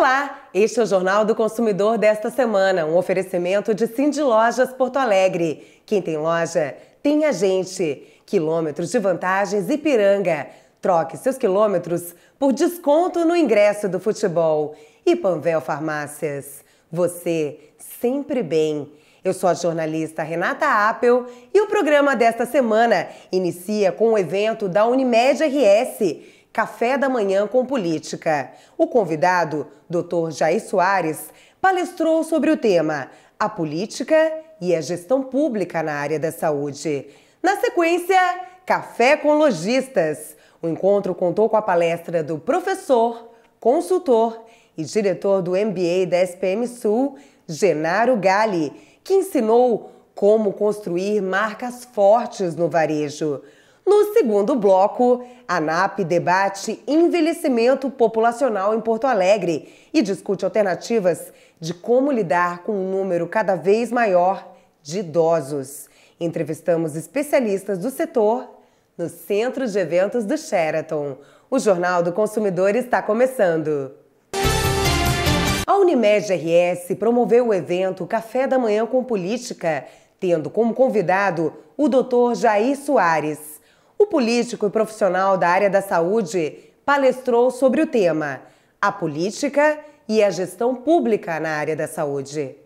Olá, este é o Jornal do Consumidor desta semana, um oferecimento de Cindy Lojas Porto Alegre. Quem tem loja, tem a gente. Quilômetros de vantagens Ipiranga. Troque seus quilômetros por desconto no ingresso do futebol. E Panvel Farmácias. Você sempre bem. Eu sou a jornalista Renata Appel e o programa desta semana inicia com o evento da Unimed RS, Café da Manhã com Política. O convidado, Dr. Jair Soares, palestrou sobre o tema A Política e a Gestão Pública na área da saúde. Na sequência, Café com Lojistas. O encontro contou com a palestra do professor, consultor e diretor do MBA da SPM Sul, Genaro Galli, que ensinou como construir marcas fortes no varejo. No segundo bloco, a ANAP debate envelhecimento populacional em Porto Alegre e discute alternativas de como lidar com um número cada vez maior de idosos. Entrevistamos especialistas do setor no Centro de Eventos do Sheraton. O Jornal do Consumidor está começando. A Unimed RS promoveu o evento Café da Manhã com Política, tendo como convidado o Dr. Jair Soares. O político e profissional da área da saúde palestrou sobre o tema A Política e a Gestão Pública na área da saúde.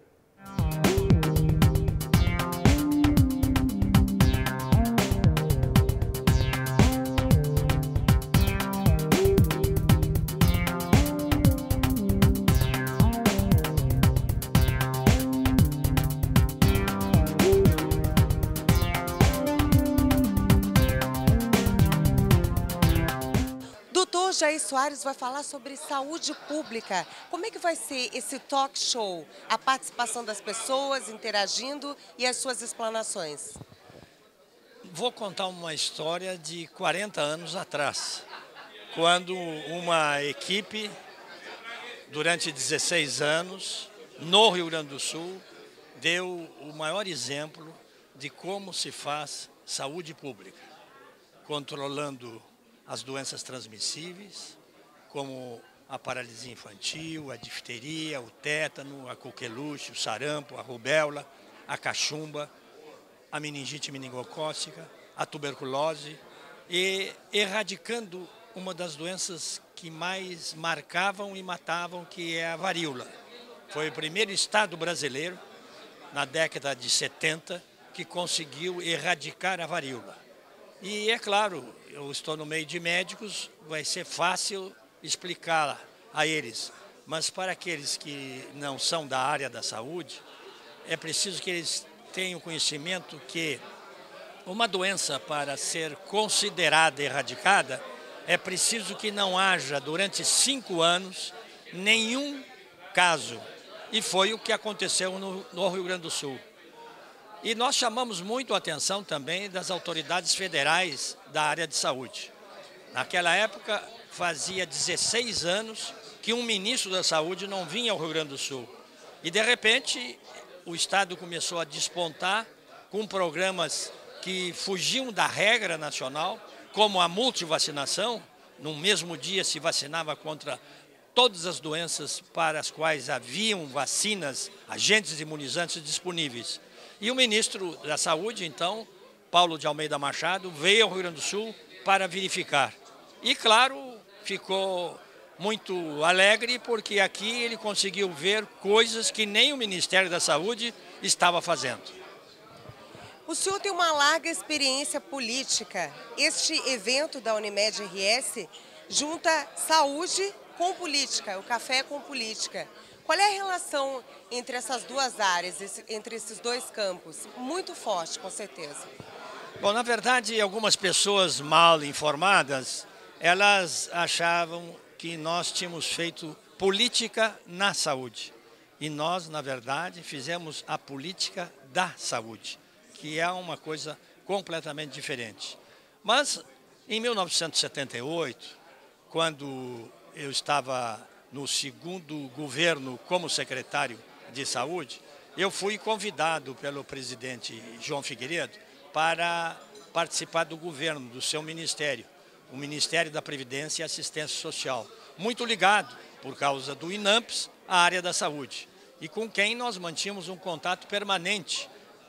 Jair Soares vai falar sobre saúde pública. Como é que vai ser esse talk show? A participação das pessoas interagindo e as suas explanações. Vou contar uma história de 40 anos atrás, quando uma equipe, durante 16 anos, no Rio Grande do Sul, deu o maior exemplo de como se faz saúde pública, controlando as doenças transmissíveis, como a paralisia infantil, a difteria, o tétano, a coqueluche, o sarampo, a rubéola, a cachumba, a meningite meningocócica, a tuberculose, e erradicando uma das doenças que mais marcavam e matavam, que é a varíola. Foi o primeiro estado brasileiro, na década de 70, que conseguiu erradicar a varíola. E é claro, eu estou no meio de médicos, vai ser fácil explicar a eles. Mas para aqueles que não são da área da saúde, é preciso que eles tenham conhecimento que uma doença, para ser considerada erradicada, é preciso que não haja, durante 5 anos, nenhum caso. E foi o que aconteceu no Rio Grande do Sul. E nós chamamos muito a atenção também das autoridades federais da área de saúde. Naquela época, fazia 16 anos que um ministro da saúde não vinha ao Rio Grande do Sul. E, de repente, o Estado começou a despontar com programas que fugiam da regra nacional, como a multivacinação. No mesmo dia se vacinava contra todas as doenças para as quais haviam vacinas, agentes imunizantes disponíveis. E o ministro da Saúde, então, Paulo de Almeida Machado, veio ao Rio Grande do Sul para verificar. E, claro, ficou muito alegre porque aqui ele conseguiu ver coisas que nem o Ministério da Saúde estava fazendo. O senhor tem uma larga experiência política. Este evento da Unimed RS junta saúde com política, o café com política. Qual é a relação entre essas duas áreas, entre esses dois campos? Muito forte, com certeza. Bom, na verdade, algumas pessoas mal informadas, elas achavam que nós tínhamos feito política na saúde. E nós, na verdade, fizemos a política da saúde, que é uma coisa completamente diferente. Mas, em 1978, quando eu estava no segundo governo como secretário de saúde, eu fui convidado pelo presidente João Figueiredo para participar do governo, do seu ministério, o Ministério da Previdência e Assistência Social, muito ligado, por causa do INAMPS, à área da saúde, e com quem nós mantínhamos um contato permanente,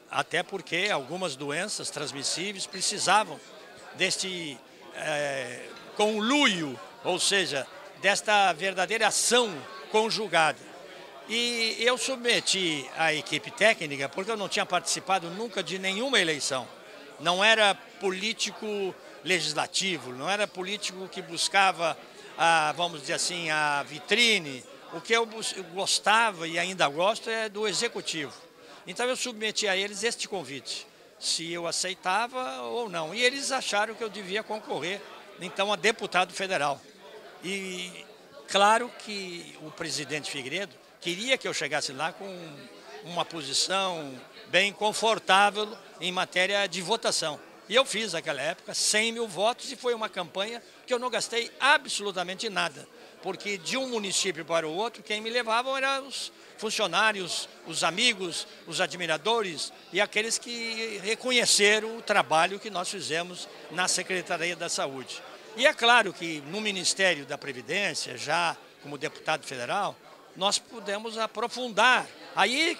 até porque algumas doenças transmissíveis precisavam deste conluio, ou seja, desta verdadeira ação conjugada. E eu submeti à equipe técnica, porque eu não tinha participado nunca de nenhuma eleição. Não era político legislativo, não era político que buscava, vamos dizer assim, a vitrine. O que eu gostava e ainda gosto é do executivo. Então eu submeti a eles este convite, se eu aceitava ou não. E eles acharam que eu devia concorrer, então, a deputado federal. E claro que o presidente Figueiredo queria que eu chegasse lá com uma posição bem confortável em matéria de votação. E eu fiz naquela época 100 mil votos e foi uma campanha que eu não gastei absolutamente nada. Porque de um município para o outro, quem me levavam eram os funcionários, os amigos, os admiradores e aqueles que reconheceram o trabalho que nós fizemos na Secretaria da Saúde. E é claro que no Ministério da Previdência, já como deputado federal, nós pudemos aprofundar. Aí,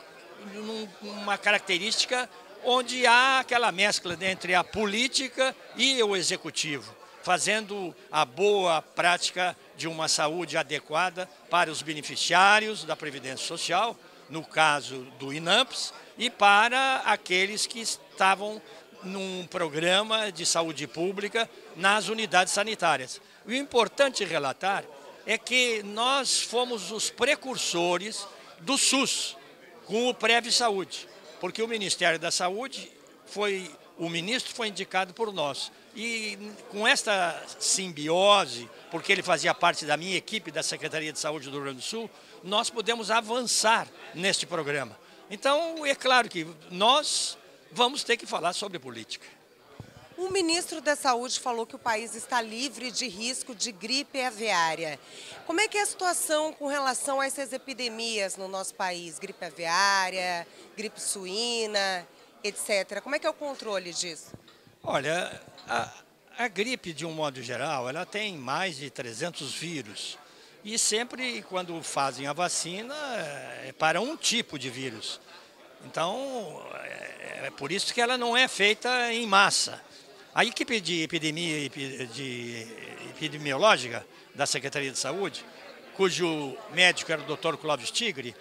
uma característica onde há aquela mescla entre a política e o executivo, fazendo a boa prática de uma saúde adequada para os beneficiários da Previdência Social, no caso do INAMPS, e para aqueles que estavam num programa de saúde pública nas unidades sanitárias. O importante relatar é que nós fomos os precursores do SUS com o Prev Saúde, porque o Ministério da Saúde o ministro foi indicado por nós. E com esta simbiose, porque ele fazia parte da minha equipe da Secretaria de Saúde do Rio Grande do Sul, nós pudemos avançar neste programa. Então, é claro que nós vamos ter que falar sobre política. O ministro da Saúde falou que o país está livre de risco de gripe aviária. Como é que é a situação com relação a essas epidemias no nosso país? Gripe aviária, gripe suína, etc. Como é que é o controle disso? Olha, a gripe, de um modo geral, ela tem mais de 300 vírus. E sempre, quando fazem a vacina, é para um tipo de vírus. Então, é por isso que ela não é feita em massa. A equipe de epidemiológica da Secretaria de Saúde, cujo médico era o Dr. Clóvis Tigre,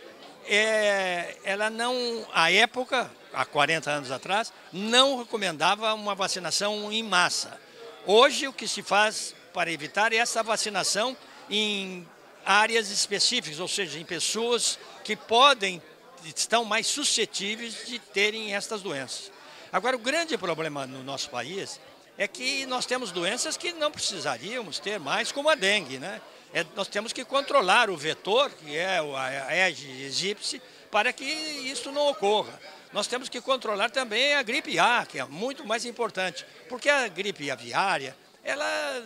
ela não, à época, há 40 anos atrás, não recomendava uma vacinação em massa. Hoje, o que se faz para evitar é essa vacinação em áreas específicas, ou seja, em pessoas que estão mais suscetíveis de terem estas doenças. Agora, o grande problema no nosso país é que nós temos doenças que não precisaríamos ter mais, como a dengue, né? Nós temos que controlar o vetor, que é a Aedes aegypti, para que isso não ocorra. Nós temos que controlar também a gripe A, que é muito mais importante, porque a gripe aviária, ela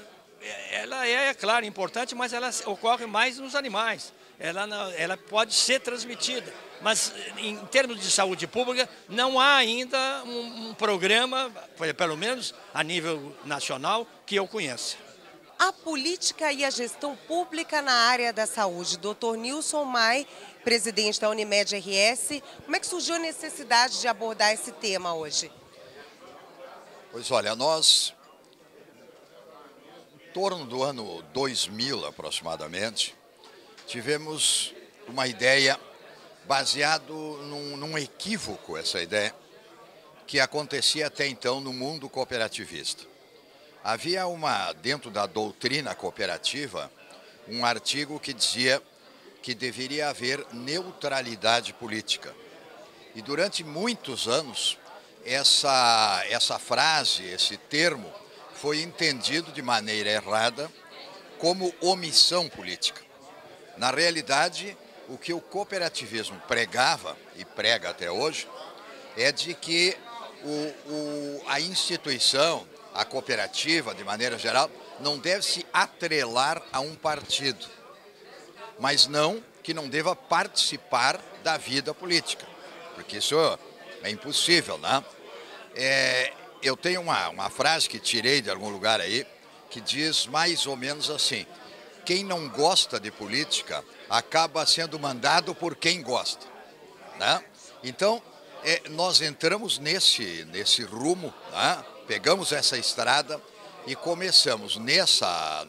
é, claro, importante, mas ela ocorre mais nos animais. Ela pode ser transmitida, mas em termos de saúde pública, não há ainda um programa, pelo menos a nível nacional, que eu conheça. A política e a gestão pública na área da saúde. Dr. Nilson Mai, presidente da Unimed RS, como é que surgiu a necessidade de abordar esse tema hoje? Pois olha, nós, em torno do ano 2000 aproximadamente, tivemos uma ideia baseada num equívoco, essa ideia, que acontecia até então no mundo cooperativista. Havia dentro da doutrina cooperativa, um artigo que dizia que deveria haver neutralidade política. E durante muitos anos, essa frase, esse termo, foi entendido de maneira errada como omissão política. Na realidade, o que o cooperativismo pregava, e prega até hoje, é de que a instituição, a cooperativa, de maneira geral, não deve se atrelar a um partido, mas que não deva participar da vida política, porque isso é impossível, né? Eu tenho uma frase que tirei de algum lugar aí, que diz mais ou menos assim: quem não gosta de política acaba sendo mandado por quem gosta, né? Então, nós entramos nesse rumo, né? Pegamos essa estrada e começamos nessa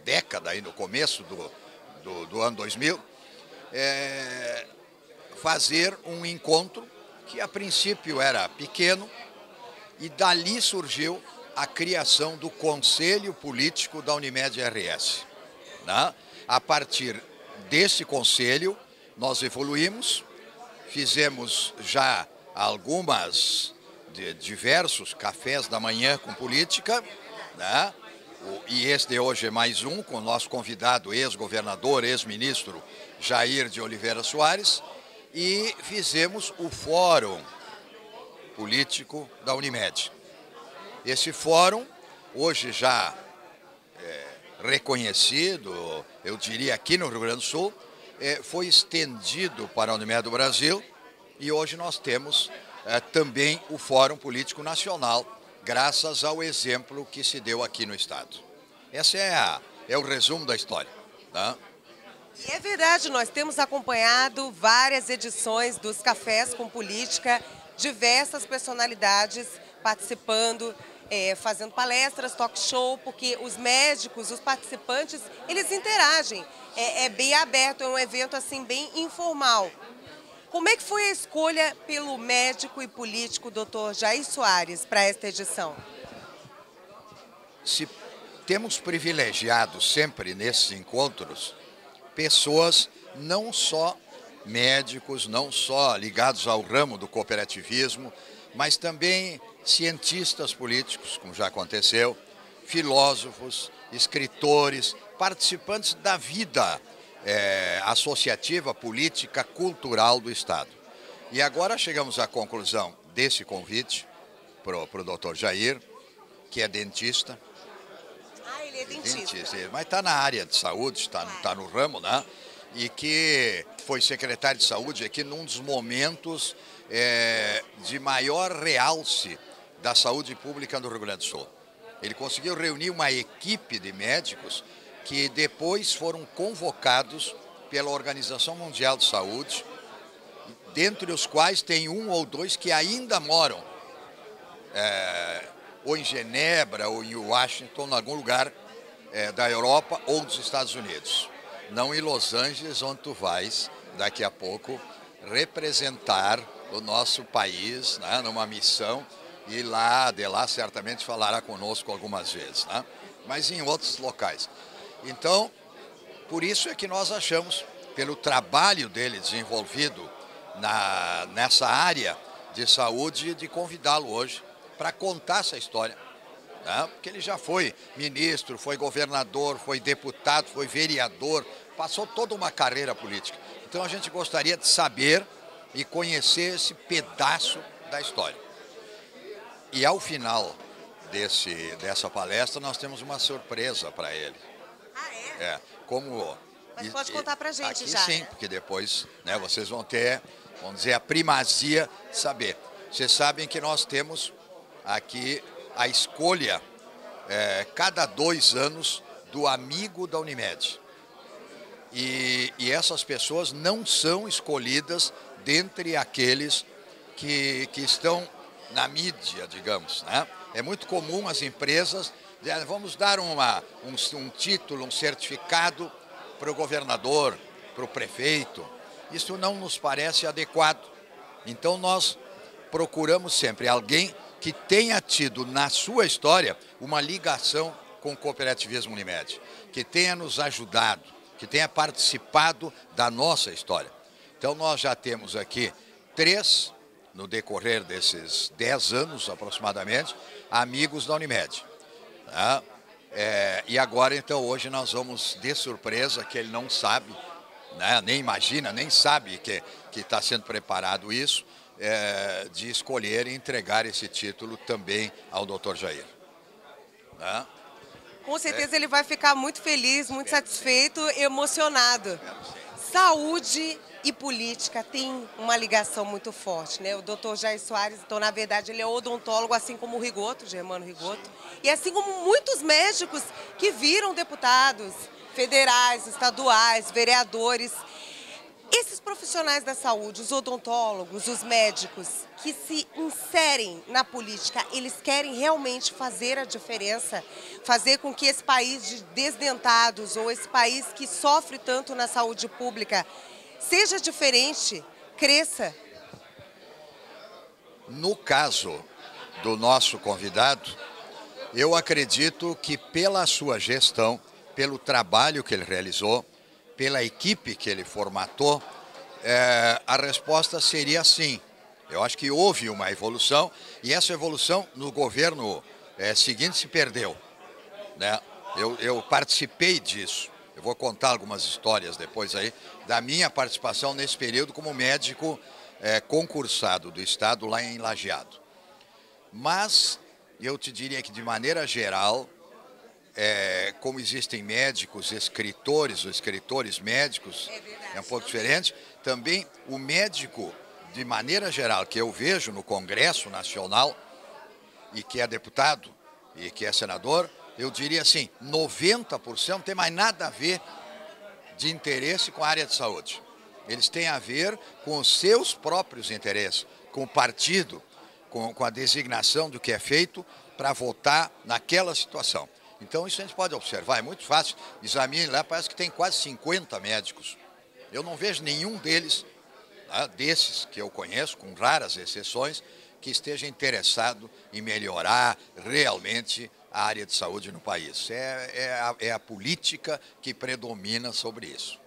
década, aí no começo do ano 2000, fazer um encontro que a princípio era pequeno, e dali surgiu a criação do Conselho Político da Unimed-RS. Né? A partir desse conselho, nós evoluímos, fizemos já diversos cafés da manhã com política, né? E este de hoje é mais um, com o nosso convidado, ex-governador, ex-ministro Jair de Oliveira Soares, e fizemos o Fórum Político da Unimed. Esse fórum, hoje já reconhecido, eu diria aqui no Rio Grande do Sul, foi estendido para a Unimed do Brasil, e hoje nós temos também o Fórum Político Nacional, graças ao exemplo que se deu aqui no Estado. Esse é o resumo da história. Tá? E é verdade, nós temos acompanhado várias edições dos Cafés com Política, diversas personalidades participando, fazendo palestras, talk show, porque os médicos, os participantes, eles interagem. É bem aberto, é um evento assim bem informal. Como é que foi a escolha pelo médico e político Dr. Jair Soares para esta edição? Temos privilegiado sempre nesses encontros pessoas não só médicos, não só ligados ao ramo do cooperativismo, mas também cientistas políticos, como já aconteceu, filósofos, escritores, participantes da vida associativa, política, cultural do Estado. E agora chegamos à conclusão desse convite para o Dr. Jair, que é dentista. Ah, ele é dentista. Mas está na área de saúde, está no ramo, né? E que foi secretário de saúde aqui num dos momentos de maior realce da saúde pública no Rio Grande do Sul. Ele conseguiu reunir uma equipe de médicos que depois foram convocados pela Organização Mundial de Saúde, dentre os quais tem um ou dois que ainda moram ou em Genebra ou em Washington, em algum lugar da Europa ou dos Estados Unidos. Não em Los Angeles, onde tu vais, daqui a pouco, representar o nosso país, né, numa missão, e de lá certamente falará conosco algumas vezes, né, mas em outros locais. Então, por isso é que nós achamos, pelo trabalho dele desenvolvido nessa área de saúde, de convidá-lo hoje para contar essa história. Né? Porque ele já foi ministro, foi governador, foi deputado, foi vereador, passou toda uma carreira política. Então a gente gostaria de saber e conhecer esse pedaço da história. E ao final dessa palestra nós temos uma surpresa para ele. Ah, é? Mas pode contar para a gente aqui, já. Sim, né? Porque depois vocês vão ter, vamos dizer, a primazia de saber. Vocês sabem que nós temos aqui a escolha, cada 2 anos, do amigo da Unimed. E essas pessoas não são escolhidas dentre aqueles que estão na mídia, digamos, né? É muito comum as empresas dizerem: vamos dar um título, um certificado para o governador, para o prefeito. Isso não nos parece adequado. Então nós procuramos sempre alguém que tenha tido na sua história uma ligação com o cooperativismo Unimed, que tenha nos ajudado, que tenha participado da nossa história. Então nós já temos aqui 3, no decorrer desses 10 anos aproximadamente, amigos da Unimed. Tá? E agora então hoje nós vamos, de surpresa, que ele não sabe, né, nem imagina, nem sabe que está sendo preparado isso, de escolher e entregar esse título também ao Dr. Jair. Tá? Com certeza ele vai ficar muito feliz, muito satisfeito, emocionado. Saúde e política têm uma ligação muito forte, né? O doutor Jair Soares, então, na verdade, ele é odontólogo, assim como o Rigoto, Germano Rigoto, e assim como muitos médicos que viram deputados federais, estaduais, vereadores. Esses profissionais da saúde, os odontólogos, os médicos, que se inserem na política, eles querem realmente fazer a diferença, fazer com que esse país de desdentados ou esse país que sofre tanto na saúde pública seja diferente, cresça? No caso do nosso convidado, eu acredito que pela sua gestão, pelo trabalho que ele realizou, pela equipe que ele formatou, a resposta seria sim. Eu acho que houve uma evolução e essa evolução no governo seguinte se perdeu, né? Eu participei disso. Eu vou contar algumas histórias depois aí da minha participação nesse período como médico concursado do Estado lá em Lajeado. Mas eu te diria que de maneira geral, como existem médicos, escritores ou escritores médicos, é um pouco diferente. Também o médico, de maneira geral, que eu vejo no Congresso Nacional, e que é deputado, e que é senador, eu diria assim, 90% não tem mais nada a ver de interesse com a área de saúde. Eles têm a ver com os seus próprios interesses, com o partido, com a designação do que é feito para votar naquela situação. Então, isso a gente pode observar, é muito fácil. Examine lá, parece que tem quase 50 médicos. Eu não vejo nenhum deles, desses que eu conheço, com raras exceções, que esteja interessado em melhorar realmente a área de saúde no país. É a política que predomina sobre isso.